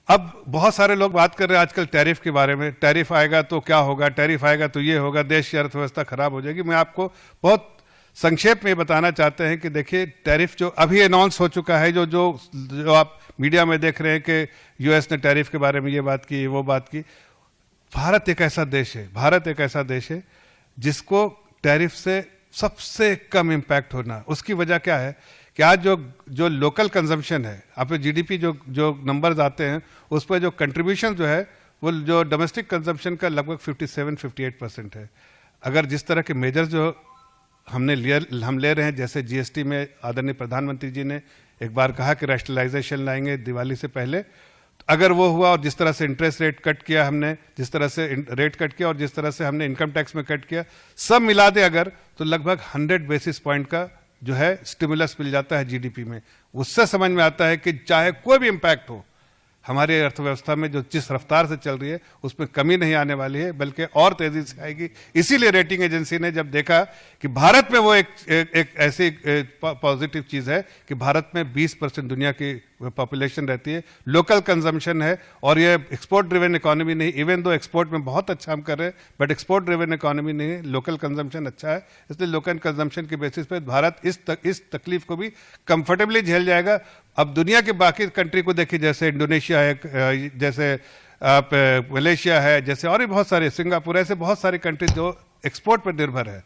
अब बहुत सारे लोग बात कर रहे हैं आजकल टैरिफ के बारे में, टैरिफ आएगा तो क्या होगा, टैरिफ आएगा तो ये होगा, देश की अर्थव्यवस्था खराब हो जाएगी। मैं आपको बहुत संक्षेप में बताना चाहते हैं कि देखिए, टैरिफ जो अभी अनाउंस हो चुका है, जो जो जो आप मीडिया में देख रहे हैं कि यूएस ने टैरिफ के बारे में ये बात की, वो बात की। भारत एक ऐसा देश है, भारत एक ऐसा देश है जिसको टैरिफ से सबसे कम इम्पैक्ट होना। उसकी वजह क्या है कि आज जो जो लोकल कंजम्पशन है, आप जीडीपी जो जो नंबर्स आते हैं उस पर जो कंट्रीब्यूशन जो है वो जो डोमेस्टिक कंजम्पशन का लगभग 57-58% है। अगर जिस तरह के मेजर्स जो हम ले रहे हैं, जैसे जीएसटी में आदरणीय प्रधानमंत्री जी ने एक बार कहा कि रैशनलाइजेशन लाएंगे दिवाली से पहले, अगर वो हुआ और जिस तरह से इंटरेस्ट रेट कट किया हमने, जिस तरह से रेट कट किया और जिस तरह से हमने इनकम टैक्स में कट किया, सब मिला दे अगर, तो लगभग 100 बेसिस पॉइंट का जो है स्टिमुलस मिल जाता है जीडीपी में। उससे समझ में आता है कि चाहे कोई भी इम्पैक्ट हो, हमारी अर्थव्यवस्था में जो जिस रफ्तार से चल रही है उसमें कमी नहीं आने वाली है, बल्कि और तेजी से आएगी। इसीलिए रेटिंग एजेंसी ने जब देखा कि भारत में वो एक ऐसी पॉजिटिव चीज है कि भारत में 20% दुनिया की पॉपुलेशन रहती है, लोकल कंजम्पशन है, और ये एक्सपोर्ट ड्रिवन इकोनॉमी नहीं, इवन दो एक्सपोर्ट में बहुत अच्छा हम कर रहे हैं, बट एक्सपोर्ट ड्रिवन इकोनॉमी नहीं है, लोकल कंजम्पशन अच्छा है। इसलिए लोकल कंजम्पशन के बेसिस पे भारत इस तकलीफ को भी कंफर्टेबली झेल जाएगा। अब दुनिया के बाकी कंट्री को देखिए, जैसे इंडोनेशिया है, जैसे आप मलेशिया है, जैसे और भी बहुत सारे, सिंगापुर, ऐसे बहुत सारे कंट्री जो एक्सपोर्ट पर निर्भर है,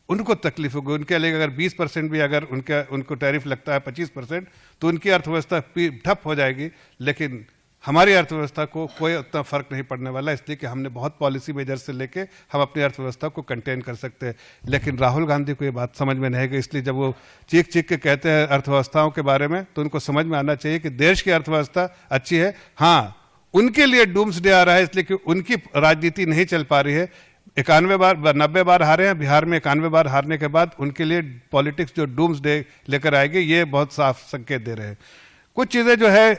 उनको तकलीफ होगी। उनके लिए अगर 20% भी अगर उनको टैरिफ लगता है 25%, तो उनकी अर्थव्यवस्था ठप हो जाएगी। लेकिन हमारी अर्थव्यवस्था को कोई उतना फर्क नहीं पड़ने वाला, इसलिए कि हमने बहुत पॉलिसी मेजर से लेके हम अपनी अर्थव्यवस्था को कंटेन कर सकते हैं। लेकिन राहुल गांधी को ये बात समझ में नहीं है, इसलिए जब वो चीख चीख के कहते हैं अर्थव्यवस्थाओं के बारे में, तो उनको समझ में आना चाहिए कि देश की अर्थव्यवस्था अच्छी है। हाँ, उनके लिए डूम्सडे आ रहा है, इसलिए कि उनकी राजनीति नहीं चल पा रही है। 90 बार हारे हैं बिहार में, 91 बार हारने के बाद उनके लिए पॉलिटिक्स जो डूम्सडे लेकर आएगी, ये बहुत साफ संकेत दे रहे हैं। कुछ चीजें जो है